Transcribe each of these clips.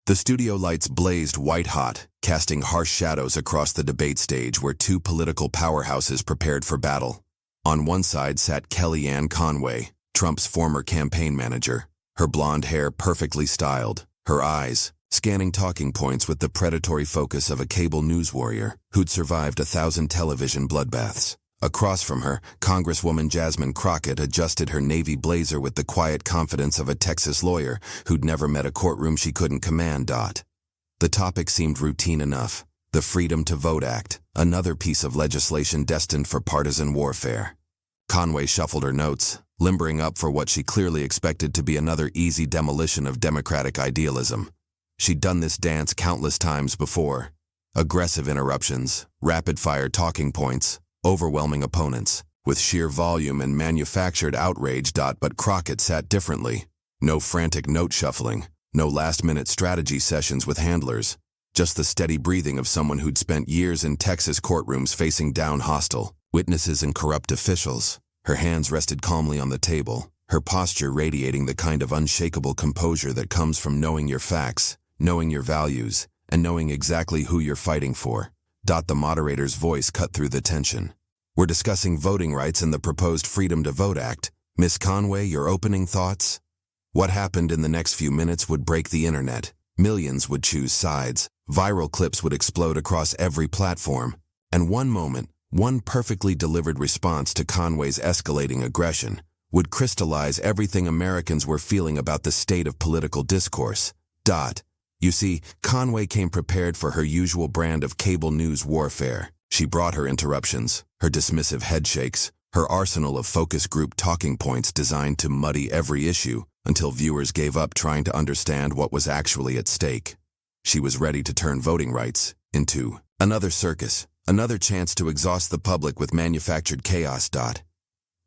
The studio lights blazed white-hot, casting harsh shadows across the debate stage where two political powerhouses prepared for battle. On one side sat Kellyanne Conway, Trump's former campaign manager, her blonde hair perfectly styled, her eyes scanning talking points with the predatory focus of a cable news warrior who'd survived 1,000 television bloodbaths. Across from her, Congresswoman Jasmine Crockett adjusted her navy blazer with the quiet confidence of a Texas lawyer who'd never met a courtroom she couldn't command. The topic seemed routine enough. The Freedom to Vote Act, another piece of legislation destined for partisan warfare. Conway shuffled her notes, limbering up for what she clearly expected to be another easy demolition of Democratic idealism. She'd done this dance countless times before. Aggressive interruptions, rapid-fire talking points, overwhelming opponents, with sheer volume and manufactured outrage. But Crockett sat differently. No frantic note shuffling, no last-minute strategy sessions with handlers, just the steady breathing of someone who'd spent years in Texas courtrooms facing down hostile witnesses and corrupt officials. Her hands rested calmly on the table, her posture radiating the kind of unshakable composure that comes from knowing your facts, knowing your values, and knowing exactly who you're fighting for. The moderator's voice cut through the tension. We're discussing voting rights and the proposed Freedom to Vote Act. Miss Conway, your opening thoughts? What happened in the next few minutes would break the internet. Millions would choose sides. Viral clips would explode across every platform. And one moment, one perfectly delivered response to Conway's escalating aggression, would crystallize everything Americans were feeling about the state of political discourse. You see, Conway came prepared for her usual brand of cable news warfare. She brought her interruptions, her dismissive headshakes, her arsenal of focus group talking points designed to muddy every issue until viewers gave up trying to understand what was actually at stake. She was ready to turn voting rights into another circus, another chance to exhaust the public with manufactured chaos.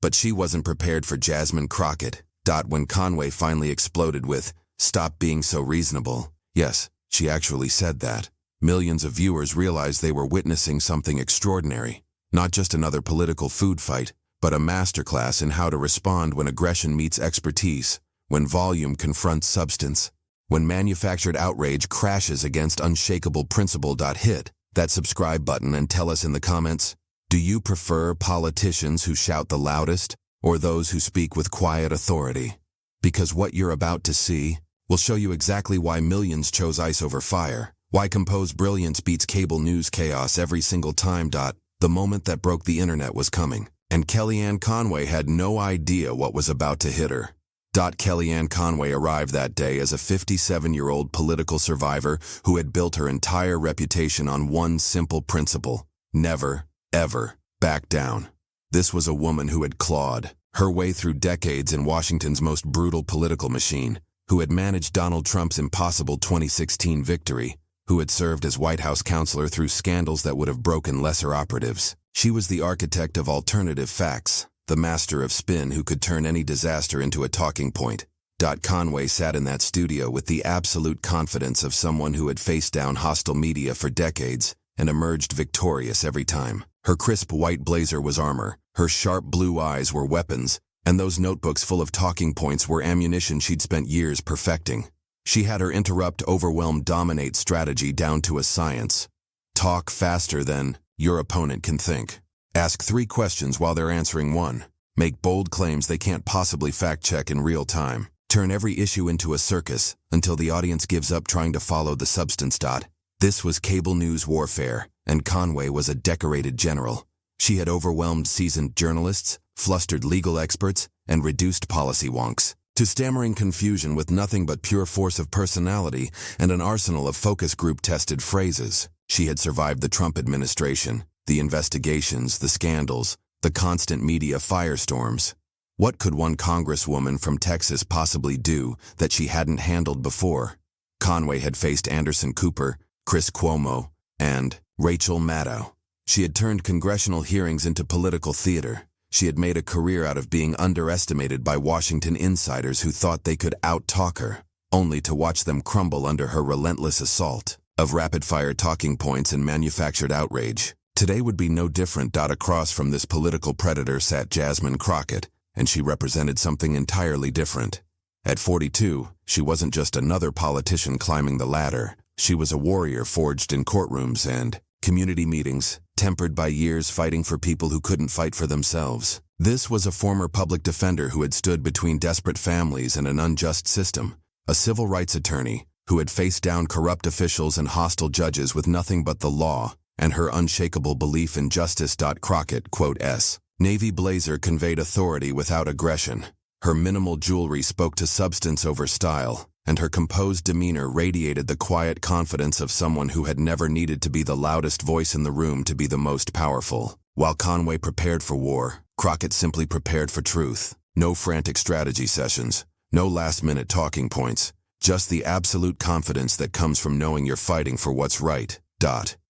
But she wasn't prepared for Jasmine Crockett. When Conway finally exploded with, "Stop being so reasonable." Yes, she actually said that. Millions of viewers realized they were witnessing something extraordinary. Not just another political food fight, but a masterclass in how to respond when aggression meets expertise, when volume confronts substance, when manufactured outrage crashes against unshakable principle. Hit that subscribe button and tell us in the comments, do you prefer politicians who shout the loudest or those who speak with quiet authority? Because what you're about to see will show you exactly why millions chose ice over fire, why composed brilliance beats cable news chaos every single time. The moment that broke the internet was coming, and Kellyanne Conway had no idea what was about to hit her. Kellyanne Conway arrived that day as a 57-year-old political survivor who had built her entire reputation on one simple principle: never, ever back down. This was a woman who had clawed her way through decades in Washington's most brutal political machine, who had managed Donald Trump's impossible 2016 victory, who had served as White House counselor through scandals that would have broken lesser operatives. She was the architect of alternative facts, the master of spin who could turn any disaster into a talking point. Conway sat in that studio with the absolute confidence of someone who had faced down hostile media for decades and emerged victorious every time. Her crisp white blazer was armor, her sharp blue eyes were weapons, and those notebooks full of talking points were ammunition she'd spent years perfecting. She had her interrupt, overwhelm, dominate strategy down to a science. Talk faster than your opponent can think. Ask 3 questions while they're answering 1. Make bold claims they can't possibly fact-check in real time. Turn every issue into a circus until the audience gives up trying to follow the substance. This was cable news warfare, and Conway was a decorated general. She had overwhelmed seasoned journalists, flustered legal experts, and reduced policy wonks to stammering confusion with nothing but pure force of personality and an arsenal of focus group-tested phrases. She had survived the Trump administration, the investigations, the scandals, the constant media firestorms. What could one congresswoman from Texas possibly do that she hadn't handled before? Conway had faced Anderson Cooper, Chris Cuomo, and Rachel Maddow. She had turned congressional hearings into political theater. She had made a career out of being underestimated by Washington insiders who thought they could out-talk her, only to watch them crumble under her relentless assault of rapid-fire talking points and manufactured outrage. Today would be no different. Across from this political predator sat Jasmine Crockett, and she represented something entirely different. At 42, she wasn't just another politician climbing the ladder. She was a warrior forged in courtrooms and community meetings, tempered by years fighting for people who couldn't fight for themselves. This was a former public defender who had stood between desperate families and an unjust system, a civil rights attorney who had faced down corrupt officials and hostile judges with nothing but the law and her unshakable belief in justice. Crockett, quote, Navy blazer conveyed authority without aggression. Her minimal jewelry spoke to substance over style, and her composed demeanor radiated the quiet confidence of someone who had never needed to be the loudest voice in the room to be the most powerful. While Conway prepared for war, Crockett simply prepared for truth. No frantic strategy sessions, no last-minute talking points, just the absolute confidence that comes from knowing you're fighting for what's right.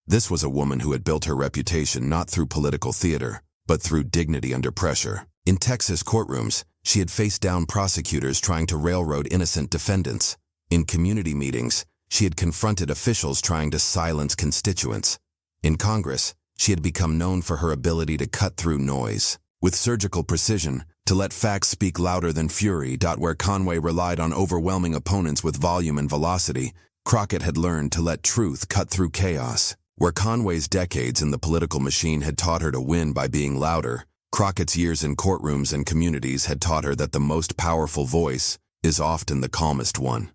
This was a woman who had built her reputation not through political theater, but through dignity under pressure. In Texas courtrooms, she had faced down prosecutors trying to railroad innocent defendants. In community meetings, she had confronted officials trying to silence constituents. In Congress, she had become known for her ability to cut through noise with surgical precision, to let facts speak louder than fury. Where Conway relied on overwhelming opponents with volume and velocity, Crockett had learned to let truth cut through chaos. Where Conway's decades in the political machine had taught her to win by being louder, Crockett's years in courtrooms and communities had taught her that the most powerful voice is often the calmest one.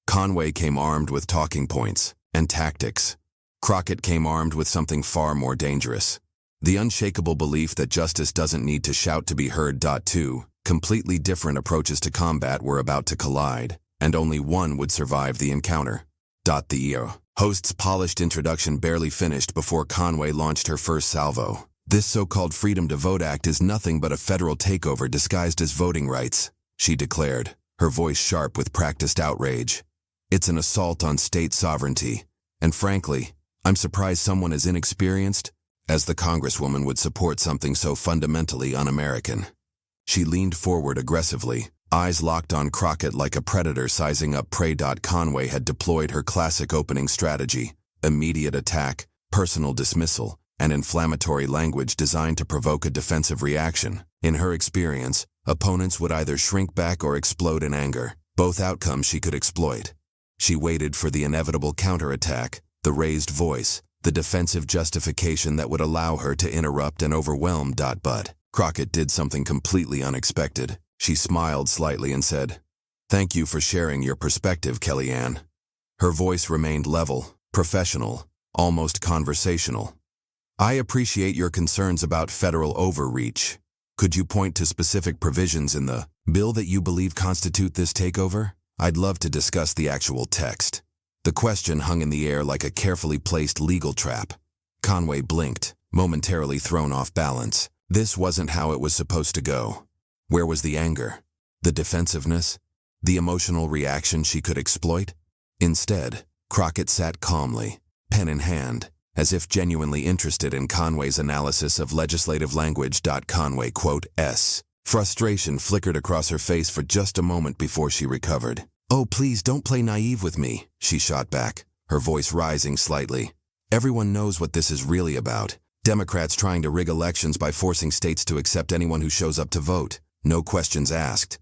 Conway came armed with talking points and tactics. Crockett came armed with something far more dangerous. The unshakable belief that justice doesn't need to shout to be heard. Two completely different approaches to combat were about to collide, and only one would survive the encounter. The host's polished introduction barely finished before Conway launched her first salvo. This so-called Freedom to Vote Act is nothing but a federal takeover disguised as voting rights, she declared, her voice sharp with practiced outrage. It's an assault on state sovereignty, and frankly, I'm surprised someone as inexperienced as the congresswoman would support something so fundamentally un-American. She leaned forward aggressively, eyes locked on Crockett like a predator sizing up prey. Conway had deployed her classic opening strategy: immediate attack, personal dismissal, and inflammatory language designed to provoke a defensive reaction. In her experience, opponents would either shrink back or explode in anger, both outcomes she could exploit. She waited for the inevitable counterattack, the raised voice, the defensive justification that would allow her to interrupt and overwhelm. But Crockett did something completely unexpected. She smiled slightly and said, "Thank you for sharing your perspective, Kellyanne." Her voice remained level, professional, almost conversational. "I appreciate your concerns about federal overreach. Could you point to specific provisions in the bill that you believe constitute this takeover? I'd love to discuss the actual text." The question hung in the air like a carefully placed legal trap. Conway blinked, momentarily thrown off balance. This wasn't how it was supposed to go. Where was the anger? The defensiveness? The emotional reaction she could exploit? Instead, Crockett sat calmly, pen in hand, as if genuinely interested in Conway's analysis of legislative language. Conway, quote, frustration flickered across her face for just a moment before she recovered. "Oh, please don't play naive with me," she shot back, her voice rising slightly. "Everyone knows what this is really about. Democrats trying to rig elections by forcing states to accept anyone who shows up to vote. No questions asked."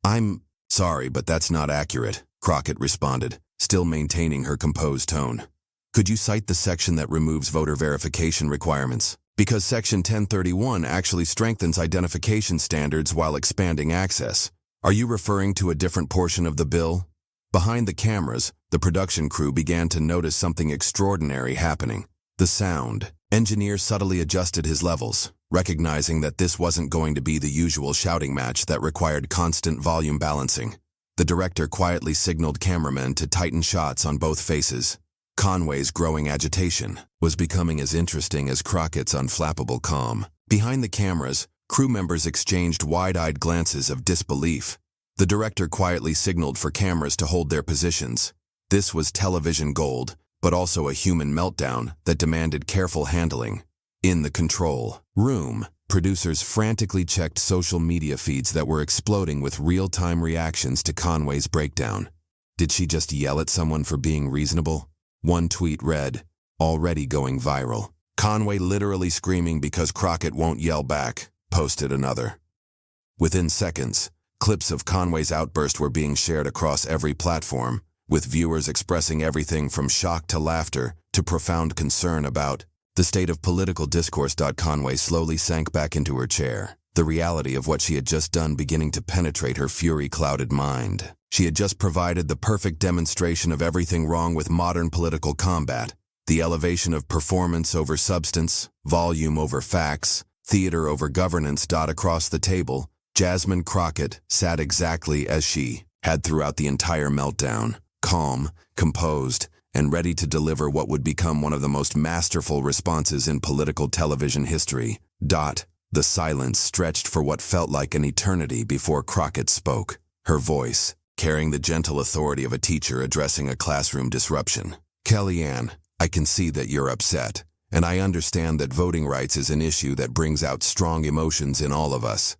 "I'm sorry, but that's not accurate," Crockett responded, still maintaining her composed tone. "Could you cite the section that removes voter verification requirements? Because Section 1031 actually strengthens identification standards while expanding access. Are you referring to a different portion of the bill?" Behind the cameras, the production crew began to notice something extraordinary happening. The sound. Engineer subtly adjusted his levels, recognizing that this wasn't going to be the usual shouting match that required constant volume balancing. The director quietly signaled cameramen to tighten shots on both faces. Conway's growing agitation was becoming as interesting as Crockett's unflappable calm. Behind the cameras, crew members exchanged wide-eyed glances of disbelief. The director quietly signaled for cameras to hold their positions. This was television gold, but also a human meltdown that demanded careful handling. In the control room, producers frantically checked social media feeds that were exploding with real-time reactions to Conway's breakdown. Did she just yell at someone for being reasonable? One tweet read, "Already going viral. Conway literally screaming because Crockett won't yell back," posted another. Within seconds, Clips of Conway's outburst were being shared across every platform, with viewers expressing everything from shock to laughter to profound concern about the state of political discourse. Conway slowly sank back into her chair, the reality of what she had just done beginning to penetrate her fury-clouded mind. She had just provided the perfect demonstration of everything wrong with modern political combat: the elevation of performance over substance, volume over facts, theater over governance. Across the table, Jasmine Crockett sat exactly as she had throughout the entire meltdown, calm, composed, and ready to deliver what would become one of the most masterful responses in political television history. The silence stretched for what felt like an eternity before Crockett spoke, her voice carrying the gentle authority of a teacher addressing a classroom disruption. "Kellyanne, I can see that you're upset, and I understand that voting rights is an issue that brings out strong emotions in all of us."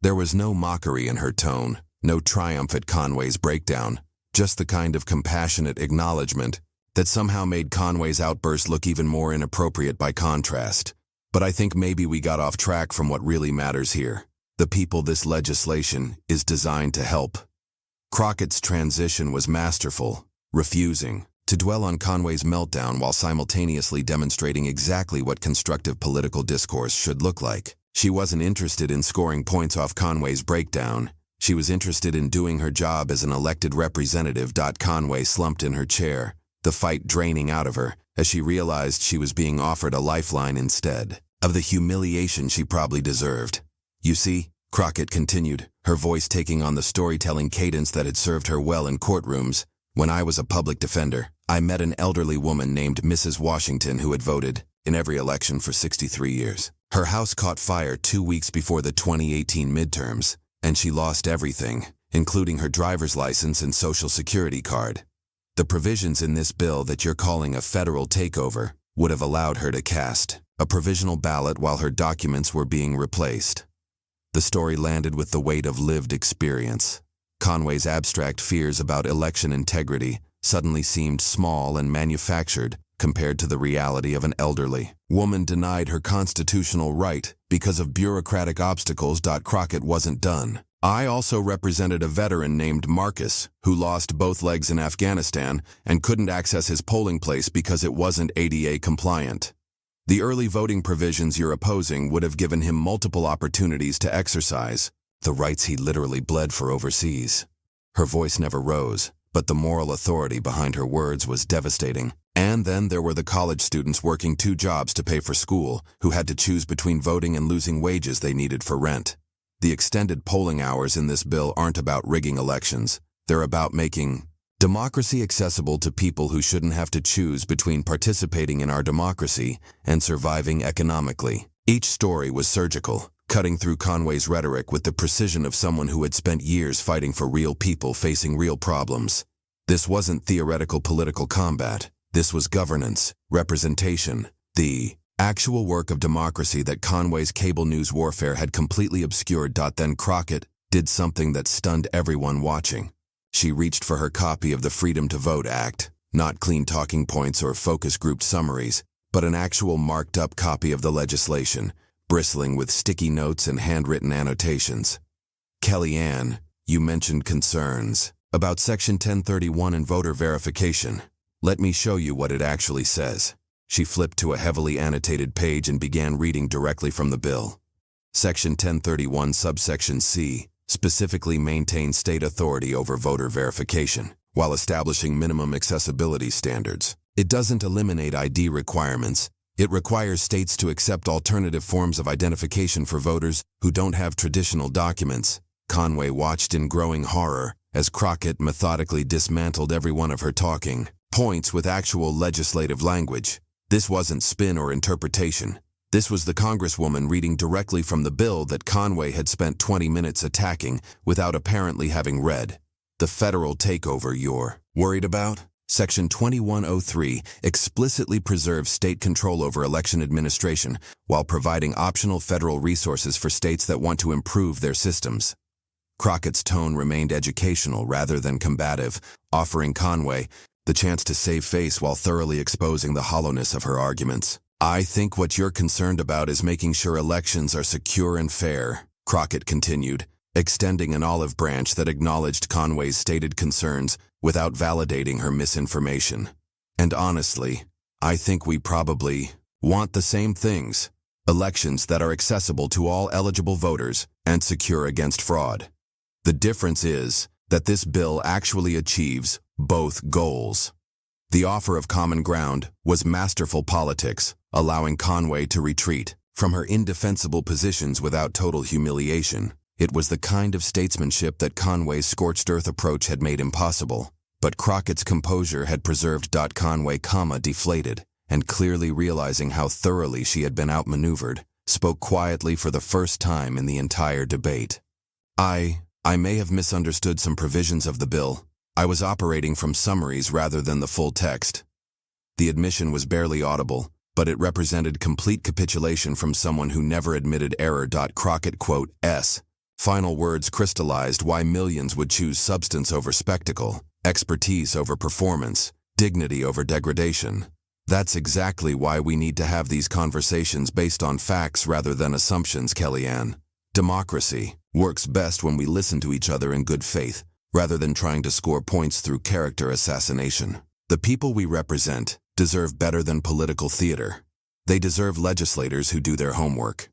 There was no mockery in her tone, no triumph at Conway's breakdown, just the kind of compassionate acknowledgement that somehow made Conway's outburst look even more inappropriate by contrast. "But I think maybe we got off track from what really matters here. The people this legislation is designed to help." Crockett's transition was masterful, refusing to dwell on Conway's meltdown while simultaneously demonstrating exactly what constructive political discourse should look like. She wasn't interested in scoring points off Conway's breakdown. She was interested in doing her job as an elected representative. Conway slumped in her chair, the fight draining out of her, as she realized she was being offered a lifeline instead of the humiliation she probably deserved. "You see," Crockett continued, her voice taking on the storytelling cadence that had served her well in courtrooms, "when I was a public defender, I met an elderly woman named Mrs. Washington who had voted in every election for 63 years. Her house caught fire 2 weeks before the 2018 midterms, and she lost everything, including her driver's license and social security card. The provisions in this bill that you're calling a federal takeover would have allowed her to cast a provisional ballot while her documents were being replaced." The story landed with the weight of lived experience. Conway's abstract fears about election integrity suddenly seemed small and manufactured compared to the reality of an elderly woman denied her constitutional right because of bureaucratic obstacles. Crockett wasn't done. "I also represented a veteran named Marcus who lost both legs in Afghanistan and couldn't access his polling place because it wasn't ADA compliant. The early voting provisions you're opposing would have given him multiple opportunities to exercise the rights he literally bled for overseas." Her voice never rose, but the moral authority behind her words was devastating. And then there were the college students working 2 jobs to pay for school, who had to choose between voting and losing wages they needed for rent. The extended polling hours in this bill aren't about rigging elections. They're about making democracy accessible to people who shouldn't have to choose between participating in our democracy and surviving economically. Each story was surgical, cutting through Conway's rhetoric with the precision of someone who had spent years fighting for real people facing real problems. This wasn't theoretical political combat. This was governance, representation, the actual work of democracy that Conway's cable news warfare had completely obscured. Then Crockett did something that stunned everyone watching. She reached for her copy of the Freedom to Vote Act, not clean talking points or focus grouped summaries, but an actual marked-up copy of the legislation, bristling with sticky notes and handwritten annotations. "Kellyanne, you mentioned concerns about Section 1031 and voter verification. Let me show you what it actually says." She flipped to a heavily annotated page and began reading directly from the bill. Section 1031 subsection C specifically maintains state authority over voter verification, while establishing minimum accessibility standards. It doesn't eliminate ID requirements. It requires states to accept alternative forms of identification for voters who don't have traditional documents. Conway watched in growing horror as Crockett methodically dismantled every one of her talking points with actual legislative language. This wasn't spin or interpretation. This was the congresswoman reading directly from the bill that Conway had spent 20 minutes attacking without apparently having read. "The federal takeover you're worried about? Section 2103 explicitly preserves state control over election administration while providing optional federal resources for states that want to improve their systems." Crockett's tone remained educational rather than combative, offering Conway the chance to save face while thoroughly exposing the hollowness of her arguments. "I think what you're concerned about is making sure elections are secure and fair," Crockett continued, extending an olive branch that acknowledged Conway's stated concerns without validating her misinformation. And honestly, I think we probably want the same things: elections that are accessible to all eligible voters and secure against fraud. The difference is that this bill actually achieves both goals. The offer of common ground was masterful politics, allowing Conway to retreat from her indefensible positions without total humiliation. It was the kind of statesmanship that Conway's scorched earth approach had made impossible. But Crockett's composure had preserved. Conway, deflated, and clearly realizing how thoroughly she had been outmaneuvered, spoke quietly for the first time in the entire debate. I may have misunderstood some provisions of the bill. I was operating from summaries rather than the full text. The admission was barely audible, but it represented complete capitulation from someone who never admitted error. Crockett, quote,'s final words crystallized why millions would choose substance over spectacle, expertise over performance, dignity over degradation. That's exactly why we need to have these conversations based on facts rather than assumptions, Kellyanne. Democracy works best when we listen to each other in good faith, rather than trying to score points through character assassination. The people we represent deserve better than political theater. They deserve legislators who do their homework.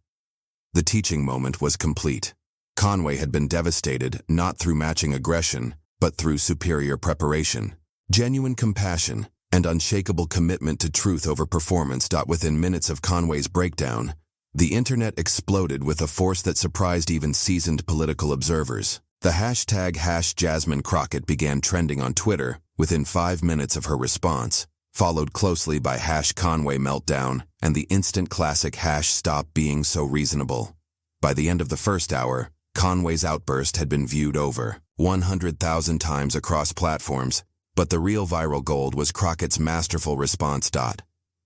The teaching moment was complete. Conway had been devastated not through matching aggression, but through superior preparation, genuine compassion, and unshakable commitment to truth over performance. Within minutes of Conway's breakdown, the internet exploded with a force that surprised even seasoned political observers. The hashtag #Jasmine Crockett began trending on Twitter within 5 minutes of her response, followed closely by #Conway Meltdown and the instant classic #Stop Being So Reasonable. By the end of the first hour, Conway's outburst had been viewed over 100,000 times across platforms, but the real viral gold was Crockett's masterful response.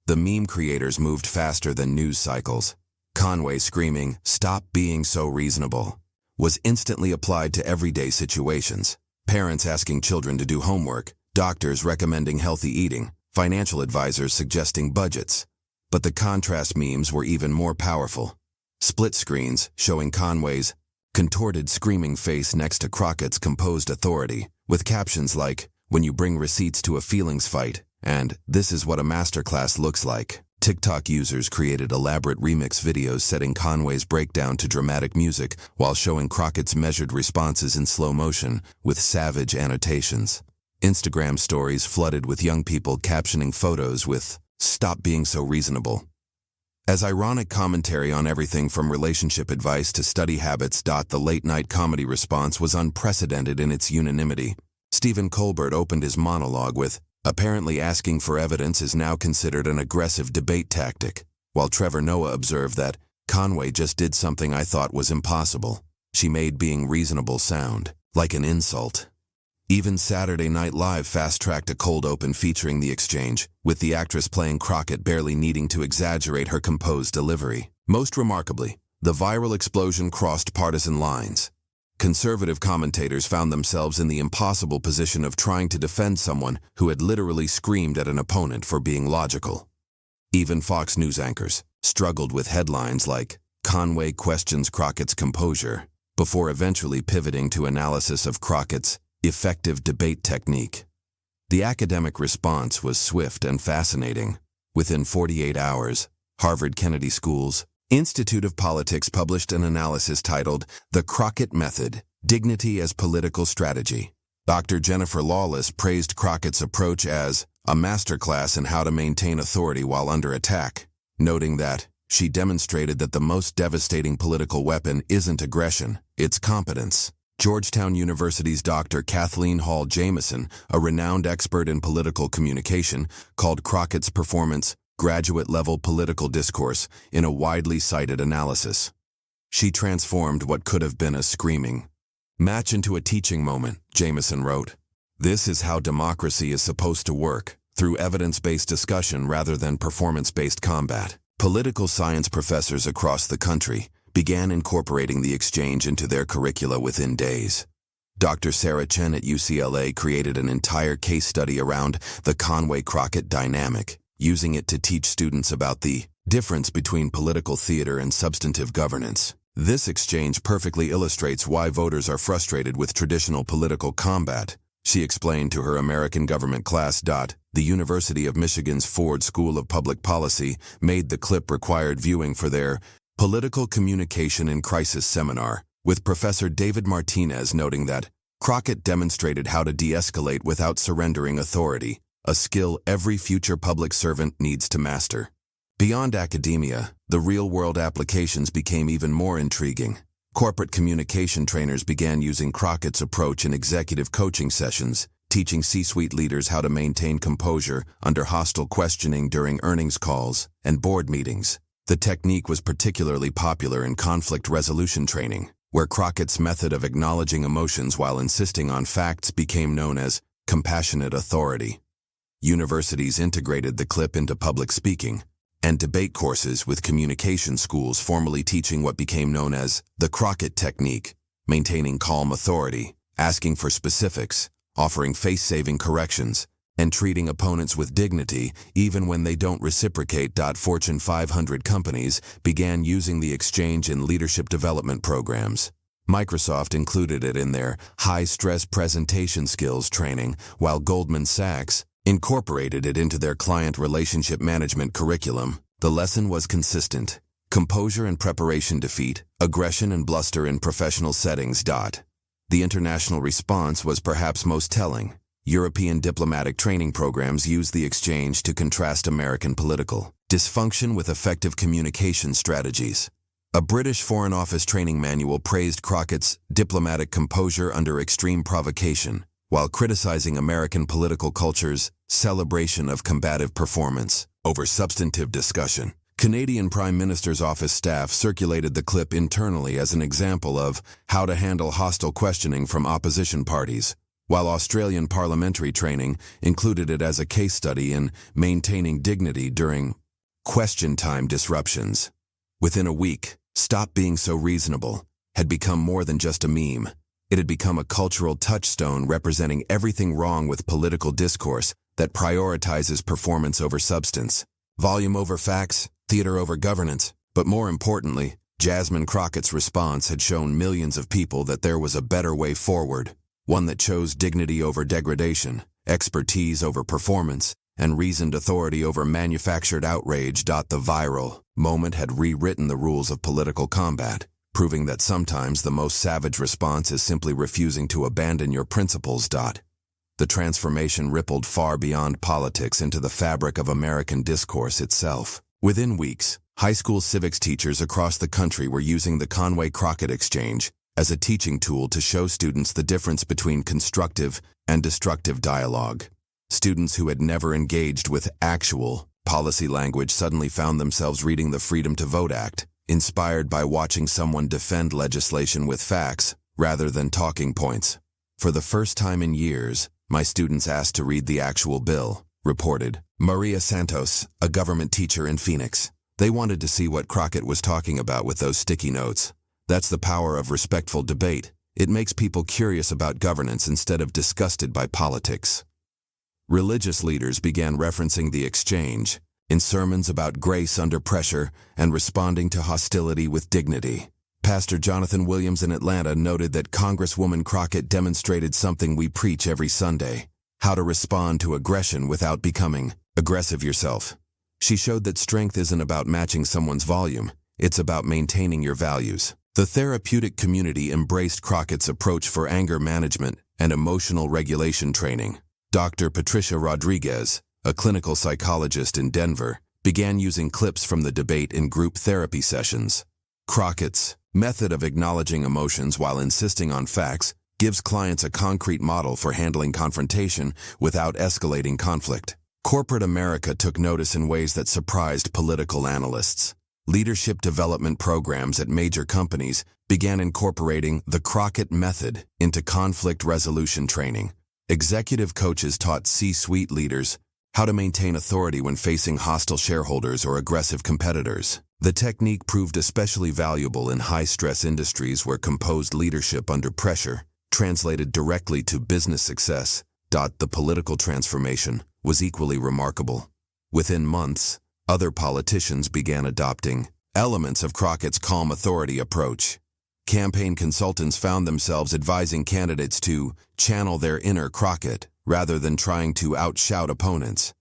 The meme creators moved faster than news cycles. Conway screaming, "Stop being so reasonable," was instantly applied to everyday situations. Parents asking children to do homework, doctors recommending healthy eating, financial advisors suggesting budgets. But the contrast memes were even more powerful. Split screens showing Conway's contorted screaming face next to Crockett's composed authority, with captions like, "When you bring receipts to a feelings fight," and "This is what a masterclass looks like." TikTok users created elaborate remix videos setting Conway's breakdown to dramatic music while showing Crockett's measured responses in slow motion with savage annotations. Instagram stories flooded with young people captioning photos with "Stop being so reasonable." As ironic commentary on everything from relationship advice to study habits. The late-night comedy response was unprecedented in its unanimity. Stephen Colbert opened his monologue with, "Apparently asking for evidence is now considered an aggressive debate tactic," while Trevor Noah observed that, "Conway just did something I thought was impossible. She made being reasonable sound like an insult." Even Saturday Night Live fast-tracked a cold open featuring the exchange, with the actress playing Crockett barely needing to exaggerate her composed delivery. Most remarkably, the viral explosion crossed partisan lines. Conservative commentators found themselves in the impossible position of trying to defend someone who had literally screamed at an opponent for being logical. Even Fox News anchors struggled with headlines like, "Conway questions Crockett's composure," before eventually pivoting to analysis of Crockett's effective debate technique. The academic response was swift and fascinating. Within 48 hours, Harvard Kennedy School's Institute of Politics published an analysis titled "The Crockett Method: Dignity as Political Strategy." Dr. Jennifer Lawless praised Crockett's approach as a masterclass in how to maintain authority while under attack, noting that she demonstrated that the most devastating political weapon isn't aggression, it's competence. Georgetown University's Dr. Kathleen Hall Jamieson, a renowned expert in political communication, called Crockett's performance graduate-level political discourse in a widely cited analysis. She transformed what could have been a screaming match into a teaching moment, Jamieson wrote. "This is how democracy is supposed to work, through evidence-based discussion rather than performance-based combat." Political science professors across the country began incorporating the exchange into their curricula within days. Dr. Sarah Chen at UCLA created an entire case study around the Conway-Crockett dynamic, using it to teach students about the difference between political theater and substantive governance. This exchange perfectly illustrates why voters are frustrated with traditional political combat, she explained to her American government class. The University of Michigan's Ford School of Public Policy made the clip required viewing for their Political Communication in Crisis seminar, with Professor David Martinez noting that Crockett demonstrated how to de-escalate without surrendering authority, a skill every future public servant needs to master. Beyond academia, the real-world applications became even more intriguing. Corporate communication trainers began using Crockett's approach in executive coaching sessions, teaching C-suite leaders how to maintain composure under hostile questioning during earnings calls and board meetings. The technique was particularly popular in conflict resolution training, where Crockett's method of acknowledging emotions while insisting on facts became known as compassionate authority. Universities integrated the clip into public speaking and debate courses, with communication schools formally teaching what became known as the Crockett technique, maintaining calm authority, asking for specifics, offering face-saving corrections, and treating opponents with dignity even when they don't reciprocate. Fortune 500 companies began using the exchange in leadership development programs. Microsoft included it in their high-stress presentation skills training, while Goldman Sachs incorporated it into their client relationship management curriculum. The lesson was consistent: composure and preparation defeat aggression and bluster in professional settings. The international response was perhaps most telling. European diplomatic training programs used the exchange to contrast American political dysfunction with effective communication strategies. A British Foreign Office training manual praised Crockett's diplomatic composure under extreme provocation, while criticizing American political culture's celebration of combative performance over substantive discussion. Canadian Prime Minister's office staff circulated the clip internally as an example of how to handle hostile questioning from opposition parties, while Australian parliamentary training included it as a case study in maintaining dignity during question time disruptions. Within a week, "Stop being so reasonable" had become more than just a meme. It had become a cultural touchstone representing everything wrong with political discourse that prioritizes performance over substance, volume over facts, theater over governance. But more importantly, Jasmine Crockett's response had shown millions of people that there was a better way forward, one that chose dignity over degradation, expertise over performance, and reasoned authority over manufactured outrage. The viral moment had rewritten the rules of political combat, proving that sometimes the most savage response is simply refusing to abandon your principles. The transformation rippled far beyond politics into the fabric of American discourse itself. Within weeks, high school civics teachers across the country were using the Conway-Crockett exchange as a teaching tool to show students the difference between constructive and destructive dialogue. Students who had never engaged with actual policy language suddenly found themselves reading the Freedom to Vote Act, inspired by watching someone defend legislation with facts rather than talking points. "For the first time in years, my students asked to read the actual bill," reported Maria Santos, a government teacher in Phoenix. "They wanted to see what Crockett was talking about with those sticky notes. That's the power of respectful debate. It makes people curious about governance instead of disgusted by politics." Religious leaders began referencing the exchange in sermons about grace under pressure and responding to hostility with dignity. Pastor Jonathan Williams in Atlanta noted that Congresswoman Crockett demonstrated something we preach every Sunday: how to respond to aggression without becoming aggressive yourself. She showed that strength isn't about matching someone's volume, it's about maintaining your values. The therapeutic community embraced Crockett's approach for anger management and emotional regulation training. Dr. Patricia Rodriguez, a clinical psychologist in Denver, began using clips from the debate in group therapy sessions. Crockett's method of acknowledging emotions while insisting on facts gives clients a concrete model for handling confrontation without escalating conflict. Corporate America took notice in ways that surprised political analysts. Leadership development programs at major companies began incorporating the Crockett method into conflict resolution training. Executive coaches taught C-suite leaders how to maintain authority when facing hostile shareholders or aggressive competitors. The technique proved especially valuable in high-stress industries where composed leadership under pressure translated directly to business success. The political transformation was equally remarkable. Within months, other politicians began adopting Elements of Crockett's calm authority approach. Campaign consultants found themselves advising candidates to channel their inner Crockett rather than trying to outshout opponents.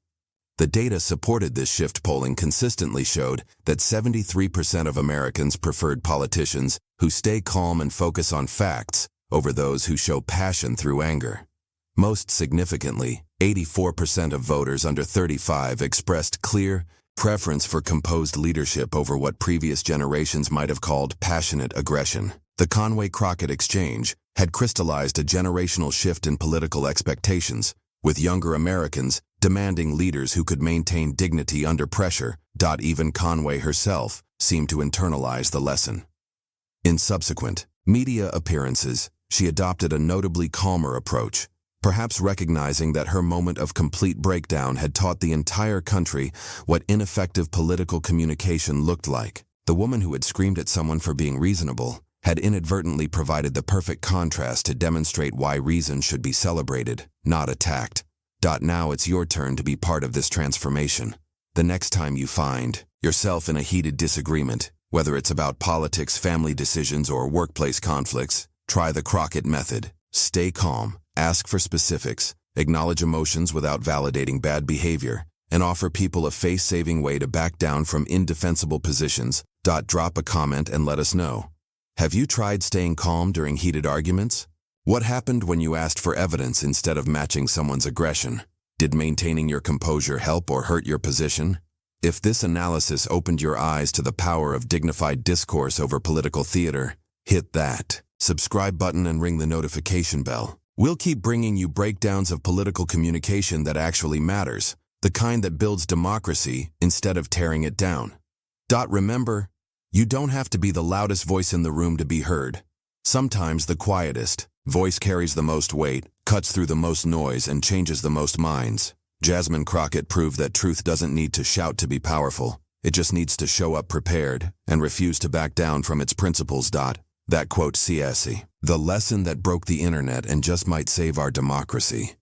The data supported this shift. Polling consistently showed that 73% of Americans preferred politicians who stay calm and focus on facts over those who show passion through anger. Most significantly, 84% of voters under 35 expressed clear preference for composed leadership over what previous generations might have called passionate aggression. The Conway-Crockett exchange had crystallized a generational shift in political expectations, with younger Americans demanding leaders who could maintain dignity under pressure. Even Conway herself seemed to internalize the lesson. In subsequent media appearances, she adopted a notably calmer approach, perhaps recognizing that her moment of complete breakdown had taught the entire country what ineffective political communication looked like. The woman who had screamed at someone for being reasonable had inadvertently provided the perfect contrast to demonstrate why reason should be celebrated, not attacked. Now it's your turn to be part of this transformation. The next time you find yourself in a heated disagreement, whether it's about politics, family decisions, or workplace conflicts, try the Crockett method. Stay calm, ask for specifics, acknowledge emotions without validating bad behavior, and offer people a face-saving way to back down from indefensible positions. Drop a comment and let us know. Have you tried staying calm during heated arguments? What happened when you asked for evidence instead of matching someone's aggression? Did maintaining your composure help or hurt your position? If this analysis opened your eyes to the power of dignified discourse over political theater, hit that subscribe button and ring the notification bell. We'll keep bringing you breakdowns of political communication that actually matters, the kind that builds democracy instead of tearing it down. Remember, you don't have to be the loudest voice in the room to be heard. Sometimes the quietest voice carries the most weight, cuts through the most noise, and changes the most minds. Jasmine Crockett proved that truth doesn't need to shout to be powerful. It just needs to show up prepared and refuse to back down from its principles. That quote, CSE. The lesson that broke the internet and just might save our democracy.